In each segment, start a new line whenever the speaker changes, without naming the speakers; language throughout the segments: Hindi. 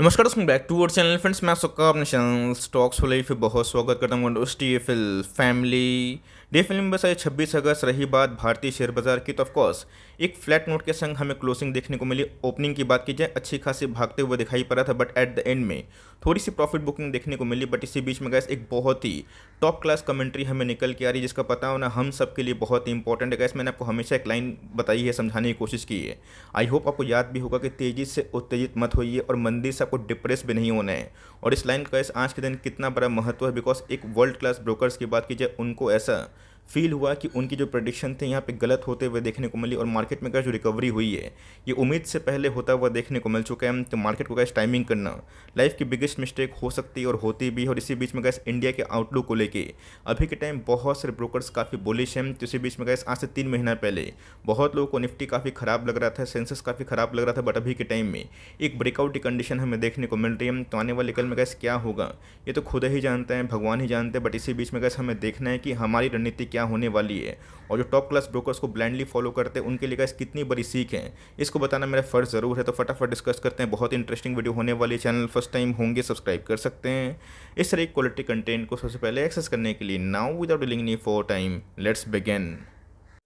नमस्कार दोस्तों, back to our channel friends. मैं आप सबका अपने चैनल स्टॉक्स फॉलो पे बहुत स्वागत करता हूँ। दोस्त DFL फैमिली DFL में बस आज 26 अगस्त रही बात भारतीय शेयर बाजार की, तो ऑफकोर्स एक फ्लैट नोट के संग हमें क्लोजिंग देखने को मिली। ओपनिंग की बात की जाए, अच्छी खासी भागते हुए दिखाई पड़ा था, बट एट द एंड में थोड़ी सी प्रॉफिट बुकिंग देखने को मिली। बट इसी बीच में गैस एक बहुत ही टॉप क्लास कमेंट्री हमें निकल के आ रही है, जिसका पता होना हम सब के लिए बहुत ही इंपॉर्टेंट है। गैस मैंने आपको हमेशा एक लाइन बताई है, समझाने की कोशिश की है। आई होप आपको याद भी होगा कि तेजी से उत्तेजित मत होइए और मंदी से आपको डिप्रेस भी नहीं होना है। और इस लाइन का इस आज के दिन कितना बड़ा महत्व है, बिकॉज एक वर्ल्ड क्लास ब्रोकर्स की बात की जाए, उनको ऐसा फील हुआ कि उनकी जो प्रेडिक्शन थे यहाँ पे गलत होते हुए देखने को मिली। और मार्केट में का जो रिकवरी हुई है, ये उम्मीद से पहले होता हुआ देखने को मिल चुका है। तो मार्केट को गैस टाइमिंग करना लाइफ की बिगेस्ट मिस्टेक हो सकती है और होती भी है। और इसी बीच में गैस इंडिया के आउटलुक को लेके अभी के टाइम बहुत सारे ब्रोकर्स काफ़ी बुलिश हैं। तो इसी बीच में गैस आज से 3 महीना पहले बहुत लोगों को निफ्टी काफ़ी ख़राब लग रहा था, सेंसेस काफ़ी ख़राब लग रहा था, बट अभी के टाइम में एक ब्रेकआउट की कंडीशन हमें देखने को मिल रही है। तो आने वाले कल में गैस क्या होगा ये तो खुद ही जानते हैं, भगवान ही जानते हैं। बट इसी बीच में गैस हमें देखना है कि हमारी रणनीति क्या होने वाली है। और जो टॉप क्लास ब्रोकर्स को ब्लाइंडली फॉलो करते हैं, उनके लिए गैस कितनी बड़ी सीख है, इसको बताना मेरा फ़र्ज़ ज़रूर है। तो फटाफट डिस्कस करते हैं। बहुत इंटरेस्टिंग वीडियो होने वाली है। चैनल फर्स्ट टाइम होंगे सब्सक्राइब कर सकते हैं। इस तरह की क्वालिटी कंटेंट को सबसे पहले एक्सेस करने के लिए now without dealing any for time let's begin.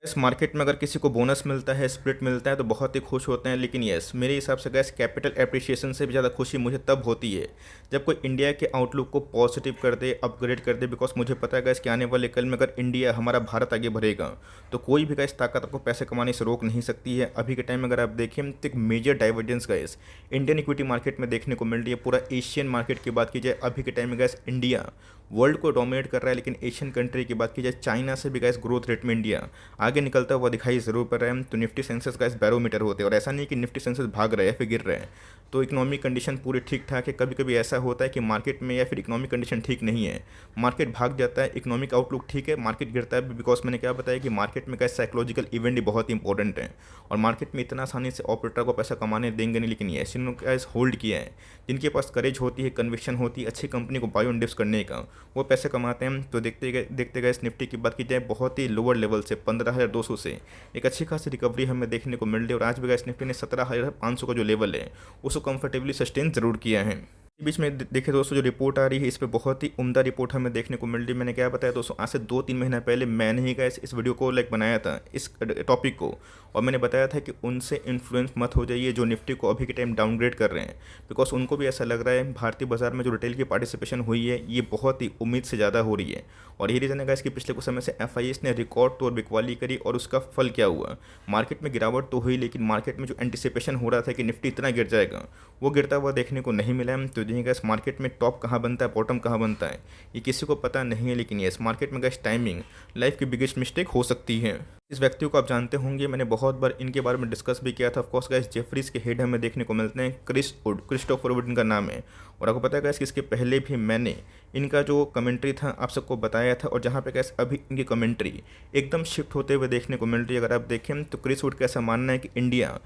इस मार्केट में अगर किसी को बोनस मिलता है, स्प्लिट मिलता है, तो बहुत ही खुश होते हैं। लेकिन यस, मेरे हिसाब से गैस कैपिटल एप्रिसिएशन से भी ज़्यादा खुशी मुझे तब होती है जब कोई इंडिया के आउटलुक को पॉजिटिव कर दे, अपग्रेड कर दे। बिकॉज मुझे पता है गैस कि आने वाले कल में अगर इंडिया, हमारा भारत आगे बढ़ेगा, तो कोई भी गैस ताकत आपको पैसे कमाने से रोक नहीं सकती है। अभी के टाइम में अगर आप देखें तो एक मेजर डाइवर्जेंस गैस इंडियन इक्विटी मार्केट में देखने को मिल रही है। पूरा एशियन मार्केट की बात की जाए, अभी के टाइम में गैस इंडिया वर्ल्ड को डोमिनेट कर रहा है। लेकिन एशियन कंट्री की बात की जाए, चाइना से भी गैस ग्रोथ रेट में इंडिया आगे निकलता हुआ दिखाई ज़रूर पड़ रहा है। तो निफ्टी सेंसेस का इस बैरोमीटर होते हैं, और ऐसा नहीं कि निफ्टी सेंसेस भाग रहे हैं फिर गिर रहे हैं। तो इकोनॉमिक कंडीशन पूरी ठीक ठाक है। कभी कभी ऐसा होता है कि मार्केट में या फिर इकोनॉमिक कंडीशन ठीक नहीं है, मार्केट भाग जाता है, इकोनॉमिक आउटलुक ठीक है, मार्केट गिरता है। बिकॉज मैंने क्या बताया कि मार्केट में कैसे साइकोलॉजिकल इवेंट ही बहुत इंपॉर्टेंट है। और मार्केट में इतना आसानी से ऑपरेटर को पैसा कमाने देंगे नहीं। लेकिन ये इन्होंने कैसे होल्ड किया है, जिनके पास करेज होती है, कन्विक्शन होती है अच्छी कंपनी को बाय ऑन डिप्स करने का, वो पैसे कमाते हैं। तो देखते गए इस निफ्टी की बात की जाए, बहुत ही लोअर लेवल से 15,200 से एक अच्छी खासी रिकवरी हमें देखने को मिल रही है। और आज भी गैस निफ्टी ने 17,500 का जो लेवल है उसको कंफर्टेबली सस्टेन जरूर किया है। इस बीच में देखे दोस्तों, जो रिपोर्ट आ रही है, इस पे बहुत ही उम्दा रिपोर्ट हमें देखने को मिल रही है। मैंने क्या बताया दोस्तों, आज से 2-3 महीना पहले मैंने ही गैस इस वीडियो को बनाया था, इस टॉपिक को। और मैंने बताया था कि उनसे इन्फ्लुएंस मत हो जाइए जो निफ्टी को अभी के टाइम डाउनग्रेड कर रहे हैं। बिकॉज उनको भी ऐसा लग रहा है भारतीय बाजार में जो रिटेल की पार्टिसिपेशन हुई है, ये बहुत ही उम्मीद से ज़्यादा हो रही है। और यही रीज़न है गैस कि पिछले कुछ समय से FIS ने रिकॉर्ड तोड़ बिकवाली करी। और उसका फल क्या हुआ, मार्केट में गिरावट तो हुई, लेकिन मार्केट में जो एंटिसिपेशन हो रहा था कि निफ्टी इतना गिर जाएगा, वो गिरता हुआ देखने को नहीं मिला है। तो देखिए गैस, मार्केट में टॉप कहाँ बनता है, बॉटम कहाँ बनता है, ये किसी को पता नहीं है। लेकिन यस, मार्केट में गैस टाइमिंग लाइफ की बिगेस्ट मिस्टेक हो सकती है। इस व्यक्ति को आप जानते होंगे, मैंने बहुत बार इनके बारे में डिस्कस भी किया था। ऑफकोर्स गैस जेफरीज के हेड हमें देखने को मिलते हैं, क्रिस्टोफर वुड इनका नाम है। और आपको पता है गैस कि इसके पहले भी मैंने इनका जो कमेंट्री था आप सबको बताया था। और जहाँ पे गैस अभी इनकी कमेंट्री एकदम शिफ्ट होते हुए देखने को मिल रही है। अगर आप देखें तो क्रिस वुड का ऐसा मानना है कि India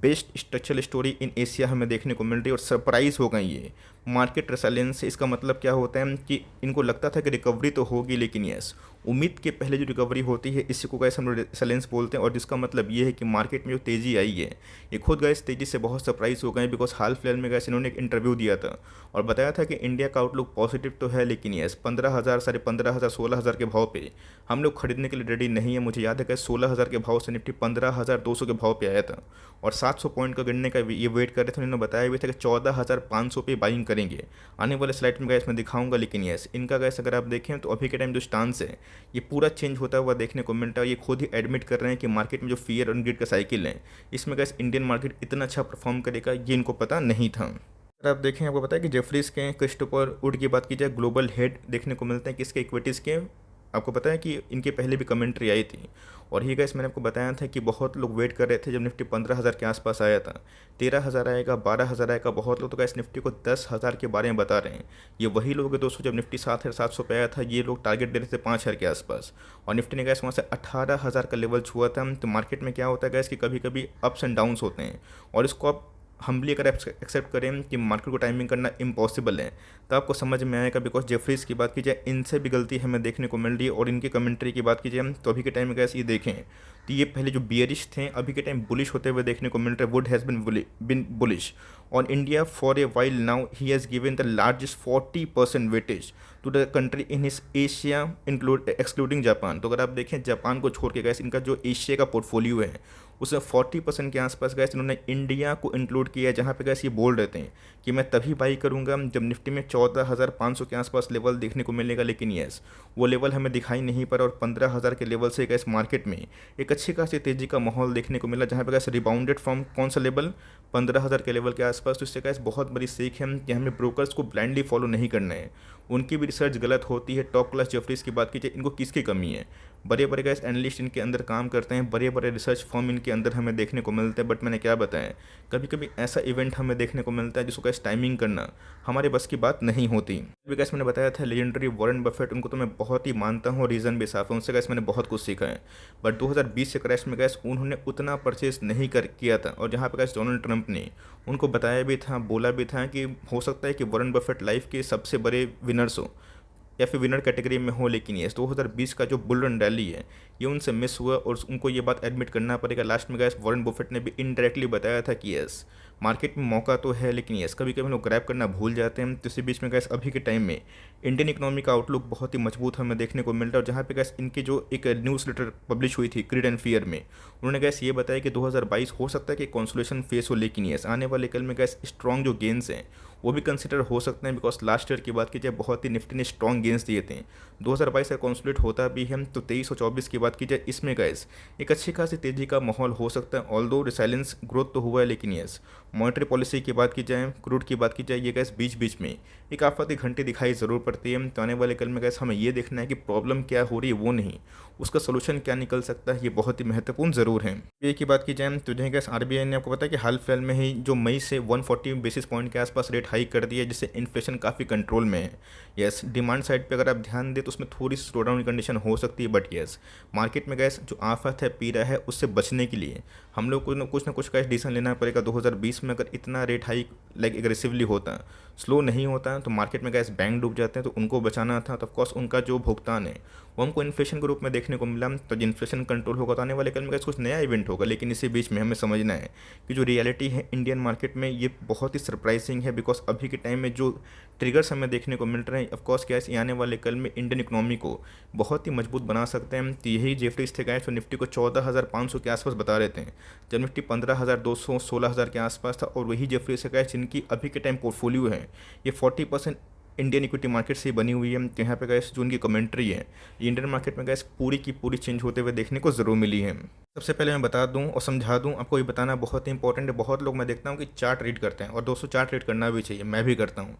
best structural story in Asia हमें देखने को मिल रही है। और सरप्राइज हो गई ये मार्केट रेसिलियंस से। इसका मतलब क्या होता है कि इनको लगता था कि रिकवरी तो होगी, लेकिन यस, उम्मीद के पहले जो रिकवरी होती है, इसी को गैस हम लोग रेसिलियंस बोलते हैं। और जिसका मतलब ये है कि मार्केट में जो तेज़ी आई है, ये खुद गैस तेज़ी से बहुत सरप्राइज हो गए। बिकॉज हाल फिलहाल में गैस इन्होंने एक इंटरव्यू दिया था और बताया था कि इंडिया का आउटलुक पॉजिटिव तो है, लेकिन यस 15,000, 15,500, 16,000 के भाव पे हम लोग खरीदने के लिए रेडी नहीं है। मुझे याद है कि 16,000 के भाव से निफ्टी 15,200 के भाव पे आया था। और 700 पॉइंट का गिरने का ये वेट कर रहे थे। उन्होंने बताया भी था कि 14,500 पे बाइंग करेंगे। आने वाले स्लाइड में गैस मैं दिखाऊंगा। लेकिन यस, इनका गैस अगर आप देखें तो अभी के टाइम जो स्टांस है, ये पूरा चेंज होता हुआ देखने को मिलता है। ये खुद ही एडमिट कर रहे हैं कि मार्केट में जो फियर एंड ग्रिड का साइकिल है, इसमें गैस इंडियन मार्केट इतना अच्छा परफॉर्म करेगा, ये इनको पता नहीं था। अगर आप देखें, आपको पता है कि जेफरीज के क्रिस्टोफर वुड की बात की जाए, ग्लोबल हेड देखने को मिलते हैं किसके, इक्विटीज़ के। आपको पता है कि इनके पहले भी कमेंट्री आई थी। और ही गैस मैंने आपको बताया था कि बहुत लोग वेट कर रहे थे जब निफ्टी 15,000 के आसपास आया था। 13,000 आएगा, 12,000 आएगा। बहुत लोग तो गैस निफ्टी को 10,000 के बारे में बता रहे हैं। ये वही लोग हैं दोस्तों, जब निफ्टी 7,700 पे आया था, ये लोग टारगेट दे रहे थे 5,000 के आसपास। और निफ्टी ने गैस वहाँ से 18,000 का लेवल छुआ था। तो मार्केट में क्या होता है गैस कि कभी कभी अप्स एंड डाउन्स होते हैं, और इसको आप हम्बली अगर एक्सेप्ट करें कि मार्केट को टाइमिंग करना इम्पॉसिबल है, तो आपको समझ में आएगा। बिकॉज जेफरीज की बात की जाए, इनसे भी गलती हमें देखने को मिल रही है। और इनकी कमेंट्री की बात की जाए तो अभी के टाइम में गैस ये देखें तो ये पहले जो बियरिश थे अभी के टाइम बुलिश होते हुए देखने को मिल रहे। Wood has been bullish on India for a while now. He has given the largest 40% weightage to the country in his Asia include excluding Japan. तो अगर आप देखें जापान को छोड़ के गैस इनका जो एशिया का पोर्टफोलियो है उसमें 40% के आसपास गैस इन्होंने इंडिया को इंक्लूड किया है। जहाँ पे गैस ये बोल रहते हैं कि मैं तभी बाई करूँगा जब निफ्टी में 14,500 के आसपास लेवल देखने को मिलेगा। लेकिन यस, वो लेवल हमें दिखाई नहीं पड़ा और 15,000 के लेवल से गैस मार्केट में एक अच्छी खासी तेज़ी का माहौल देखने को मिला। जहाँ पे गैस रिबाउंडेड फ्रॉम कौन सा लेवल, 15,000 के लेवल के आसपास। तो इससे गैस बहुत बड़ी सीख है कि हमें ब्रोकर्स को ब्लाइंडली फॉलो नहीं करना है। उनकी भी रिसर्च गलत होती है। टॉप क्लास जेफरीज की बात कीजिए, इनको किसकी कमी है? बड़े बड़े गैस एनालिस्ट इनके अंदर काम करते हैं, बड़े बड़े रिसर्च फर्म इनके अंदर हमें देखने को मिलते हैं। बट मैंने क्या बताया, कभी कभी ऐसा इवेंट हमें देखने को मिलता है जिसको गैस टाइमिंग करना हमारे बस की बात नहीं होती। अभी गैस मैंने बताया था लेजेंडरी वॉरेन बफेट, उनको तो मैं बहुत ही मानता हूँ, रीज़न भी साफ है। उनसे गैस मैंने बहुत कुछ सीखा है। बट 2020 से क्रैश में गैस उन्होंने उतना परचेज नहीं किया था। और जहाँ पर गैस डोनाल्ड ट्रंप ने उनको बताया भी था, बोला भी था कि हो सकता है कि वॉरेन बफेट लाइफ के सबसे बड़े विनर्स हो या फिर विनर कैटेगरी में हो। लेकिन ये 2020 का जो बुल रन रैली है ये उनसे मिस हुआ और उनको ये बात एडमिट करना पड़ेगा। लास्ट में गैस वॉरेन बफेट ने भी इनडायरेक्टली बताया था कि यस, मार्केट में मौका तो है, लेकिन यस कभी कभी लोग ग्रैब करना भूल जाते हैं। तो इसी बीच में गैस अभी के टाइम में इंडियन इकोनॉमी का आउटलुक बहुत ही मजबूत हमें देखने को मिल रहा है। और जहाँ पे गैस इनकी जो एक न्यूज़ लेटर पब्लिश हुई थी क्रीड एंड फियर में, उन्होंने गैस ये बताया कि 2022 हो सकता है कि कॉन्सोलेशन फेस हो। लेकिन यस आने वाले कल में गैस स्ट्रॉन्ग जो गेंस हैं वो भी कंसिडर हो सकते हैं। बिकॉज लास्ट ईयर की बात की जाए बहुत ही निफ्टी ने स्ट्रॉन्ग गेंस दिए थे। 2022 का कॉन्सोलेट होता भी है तो 23 और 24 की बात की जाए इसमें गैस एक अच्छी खासी तेज़ी का माहौल हो सकता है। ऑल्दो रिसाइलेंस ग्रोथ तो हुआ है, लेकिन यस मॉनेटरी पॉलिसी की बात की जाए, क्रूड की बात की जाए, ये गैस बीच बीच में एक आफती घंटी दिखाई ज़रूर पड़ती है। तो आने वाले कल में गैस हमें ये देखना है कि प्रॉब्लम क्या हो रही है वो नहीं, उसका सोल्यूशन क्या निकल सकता है, ये बहुत ही महत्वपूर्ण ज़रूर है। ये की बात की जाए तो जो गैस आरबीआई ने आपको पता है कि हाल फिलहाल में ही जो मई से 140 बेसिस पॉइंट के आसपास रेट हाइक कर दिया है, जिससे इन्फ्लेशन काफ़ी कंट्रोल में है। यस, डिमांड साइड पे अगर आप ध्यान दें तो उसमें थोड़ी सी स्लो डाउन की कंडीशन हो सकती है। बट यस, मार्केट में गैस जो आफत है पी रहा है उससे बचने के लिए हम लोग को कुछ ना कुछ गैस डिसीजन लेना पड़ेगा। 2020 में अगर इतना रेट हाइक लाइक एग्रेसिवली होता, स्लो नहीं होता, तो मार्केट में गैस बैंक डूब जाते हैं। तो उनको बचाना था। तो ऑफकोर्स उनका जो भुगतान है वो हमको इन्फ्लेशन के रूप में देखने को मिला। तो जब इन्फ्लेशन कंट्रोल होगा तो आने वाले कल में गैस कुछ नया इवेंट होगा। लेकिन इसी बीच में हमें समझना है कि जो रियलिटी है इंडियन मार्केट में ये बहुत ही सरप्राइजिंग है। बिकॉज अभी के टाइम में जो ट्रिगर्स हमें देखने को मिल रहे हैं ऑफकोर्स गैस ये आने वाले कल में इंडियन इकोनॉमी को बहुत ही मजबूत बना सकते हैं। तो यही जेफरीज थे गैस जो निफ्टी को 14,500 के आसपास बता रहे थे, जब निफ्टी 15,200 16,000 के आसपास था। और वही जेफरीज है गैस जिनकी अभी के टाइम पोर्टफोलियो है ये 40% इंडियन इक्विटी मार्केट से बनी हुई है। तो यहाँ पे गैस जो उनकी कमेंट्री है इंडियन मार्केट में गैस पूरी की पूरी चेंज होते हुए देखने को ज़रूर मिली है। सबसे पहले मैं बता दूं और समझा दूं, आपको ये बताना बहुत ही इंपॉर्टेंट है। बहुत लोग मैं देखता हूं कि चार्ट रीड करते हैं और दोस्तों चार्ट रीड करना भी चाहिए, मैं भी करता हूं।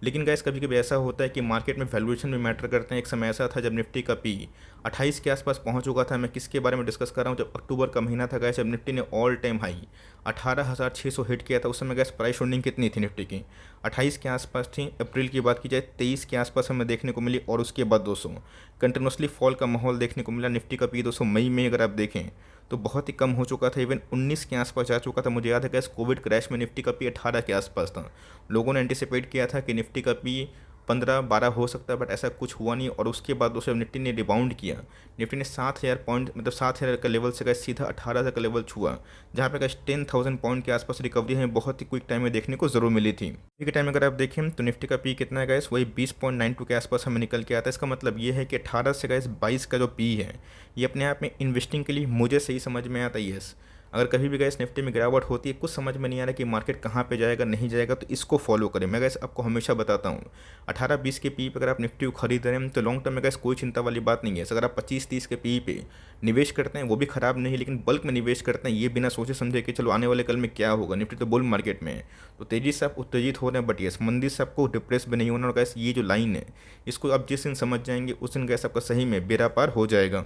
लेकिन गैस कभी कभी ऐसा होता है कि मार्केट में वैल्यूएशन भी मैटर करते हैं। एक समय ऐसा था जब निफ्टी का पी 28 के आसपास पहुंच चुका था। मैं किसके बारे में डिस्कस कर रहा हूं, जब अक्टूबर का महीना था गैस, जब निफ्टी ने ऑल टाइम हाई 18,600 हिट किया था। उस समय गैस प्राइस होल्डिंग कितनी थी निफ्टी की, 28 के आसपास थी। अप्रैल की बात की जाए 23 के आसपास हमें देखने को मिली। और उसके बाद 200 कंटिन्यूसली फॉल का माहौल देखने को मिला। निफ्टी का पी 200 मई में अगर आप देखें तो बहुत ही कम हो चुका था, इवन 19 के आसपास जा चुका था। मुझे याद है कि कोविड क्रैश में निफ्टी का पी 18 के आसपास था। लोगों ने एंटिसिपेट किया था कि निफ्टी का पी 15-12 हो सकता है, बट ऐसा कुछ हुआ नहीं। और उसके बाद दूसरे निफ्टी ने रिबाउंड किया। निफ्टी ने 7,000 पॉइंट मतलब 7,000 का लेवल से गए सीधा 18,000 का लेवल छुआ, जहाँ पे गए 10,000 पॉइंट के आसपास रिकवरी हमें बहुत ही क्विक टाइम में देखने को जरूर मिली थी। अभी के टाइम में अगर आप देखें तो निफ्टी का पी कितना है गैस, वही 20.92 के आसपास हमें निकल के आता है। इसका मतलब ये है कि 18 से गैस 22 का जो पी है ये अपने आप में इन्वेस्टिंग के लिए मुझे सही समझ में आता है। यस, अगर कभी भी गैस निफ्टी में गिरावट होती है, कुछ समझ में नहीं आ रहा कि मार्केट कहाँ पे जाएगा नहीं जाएगा, तो इसको फॉलो करें। मैं गैस आपको हमेशा बताता हूँ 18-20 के पी पे अगर आप निफ्टी को खरीद रहे हैं तो लॉन्ग टर्म में गैस कोई चिंता वाली बात नहीं है। अगर आप 25-30 के पी पे निवेश करते हैं वो भी खराब नहीं है, लेकिन बल्क में निवेश करते हैं ये बिना सोचे समझे कि चलो आने वाले कल में क्या होगा, निफ्टी तो बुल मार्केट में है तो तेज़ी से आप उत्तेजित हो रहे हैं। बट यस, मंदी से आपको डिप्रेस भी नहीं होना। और गैस ये जो लाइन है इसको आप जिस दिन समझ जाएंगे उस दिन गैस आपका सही में बेड़ा पार हो जाएगा।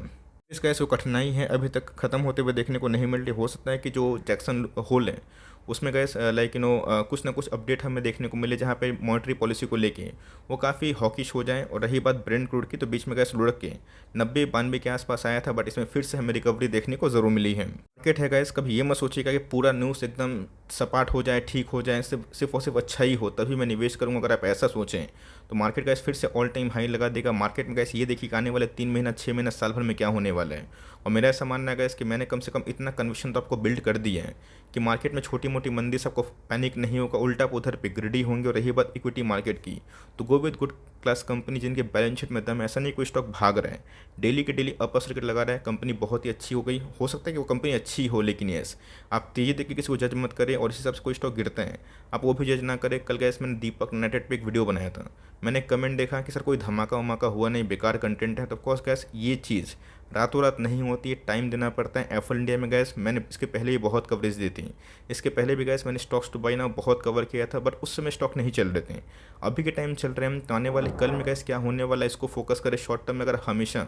इस गैस जो कठिनाई है अभी तक ख़त्म होते हुए देखने को नहीं मिल रही। हो सकता है कि जो जैक्सन होल है उसमें गैस लाइक कुछ ना कुछ अपडेट हमें देखने को मिले जहाँ पे मॉनेटरी पॉलिसी को लेके वो काफ़ी हॉकिश हो जाए। और रही बात ब्रेंट क्रूड की, तो बीच में गैस लुढ़क के 90-92 के आसपास आया था, बट इसमें फिर से हमें रिकवरी देखने को ज़रूर मिली है। मार्केट है गैस, कभी ये मत सोचिएगा कि पूरा न्यूज़ एकदम सपाट हो जाए, ठीक हो जाए, सिर्फ और सिर्फ अच्छा ही हो तभी मैं निवेश करूँगा। अगर आप ऐसा सोचें तो मार्केट गैस फिर से ऑल टाइम हाई लगा देगा। मार्केट में गैस ये देखिए कि आने वाले 3 महीना, 6 महीना, साल भर में क्या होने वाला है। और मेरा ऐसा मानना है गैस कि मैंने कम से कम इतना कन्विक्शन तो आपको बिल्ड कर दिया है कि मार्केट में छोटी मोटी मंदी से आपको पैनिक नहीं होगा, उल्टा आप उधर पे ग्रेडी होंगे। और रही बात इक्विटी मार्केट की, तो go with good class company जिनके बैलेंस शीट में दम है। ऐसा नहीं कोई स्टॉक भाग रहा है, डेली के डेली अपर सर्किट लगा रहा है, कंपनी बहुत ही अच्छी हो गई। हो सकता है कि वो कंपनी अच्छी हो, लेकिन यस आप तेजी देख के किसी को जज मत करें और इस हिसाब से कोई स्टॉक गिरते हैं आप वो भी जज ना करें। कल गैस मैंने दीपक नेटेड पे एक वीडियो बनाया था, मैंने कमेंट देखा कि सर कोई धमाका वमाका हुआ नहीं, बेकार कंटेंट है। तो ऑफकोर्स गैस ये चीज़ रातों रात नहीं होती है, टाइम देना पड़ता है। एफल इंडिया में गैस मैंने इसके पहले ही बहुत कवरेज दी थी, इसके पहले भी गैस मैंने स्टॉक्स टू बाई ना बहुत कवर किया था, बट उस समय स्टॉक नहीं चल रहे थे। अभी के टाइम चल रहे हैं, तो आने वाले कल में गैस क्या होने वाला है इसको फोकस करें। शॉर्ट टर्म में अगर हमेशा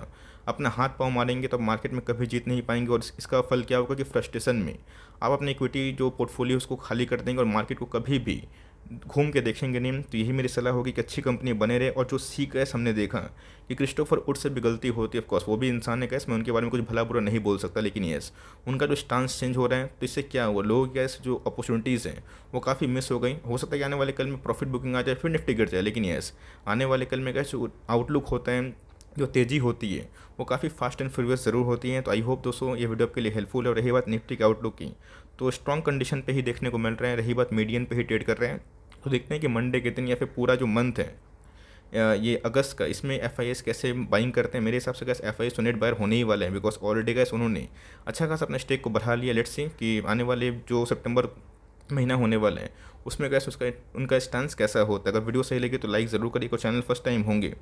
अपना हाथ पाँव मारेंगे तो मार्केट में कभी जीत नहीं पाएंगे। और इसका फल क्या होगा कि फ्रस्ट्रेशन में आप अपनी इक्विटी जो पोर्टफोलियो उसको खाली कर देंगे और मार्केट को कभी भी घूम के देखेंगे नहीं। तो यही मेरी सलाह होगी कि अच्छी कंपनी बने रहे। और जो सी गैस हमने देखा कि क्रिस्टोफर वुड से भी गलती होती है, ऑफकोर्स वो भी इंसान है गैस, मैं उनके बारे में कुछ भला बुरा नहीं बोल सकता, लेकिन यस उनका जो स्टांस चेंज हो रहा है तो इससे क्या हुआ, लोगों की गैस जो अपॉर्चुनिटीज़ हैं वो काफ़ी मिस हो गई। हो सकता है कि आने वाले कल में प्रॉफिट बुकिंग आ जाए, फिर निफ्टी गिर जाए, लेकिन यस आने वाले कल में गैस जो आउटलुक होता है, जो तेज़ी होती है वो काफ़ी फास्ट एंड फ्यूरियस ज़रूर होती है। तो आई होप दोस्तों ये वीडियो आपके लिए हेल्पफुल है। और रही बात निफ्टी के आउटलुक की, तो स्ट्रॉन्ग कंडीशन पे ही देखने को मिल रहे हैं। रही बात मीडियन पे ही ट्रेड कर रहे हैं, तो देखते हैं कि मंडे के दिन या फिर पूरा जो मंथ है ये अगस्त का, इसमें एफ कैसे बाइंग करते हैं। मेरे हिसाब से गैस एफ तो नेट बायर होने ही वाले हैं, बिकॉज ऑलरेडी गैस उन्होंने अच्छा खासा अपने स्टेक को बढ़ा लिया। लेट्स सी कि आने वाले जो सितंबर महीना होने वाला है उसमें गैस उसका उनका स्टांस कैसा होता है। अगर वीडियो सही लगी तो लाइक ज़रूर करिए, और चैनल फर्स्ट टाइम होंगे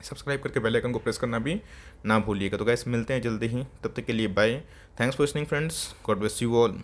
सब्सक्राइब करके बेल आइकन को प्रेस करना भी ना भूलिएगा। तो गैस मिलते हैं जल्दी ही, तब तक के लिए bye. Thanks for listening friends, God bless you all.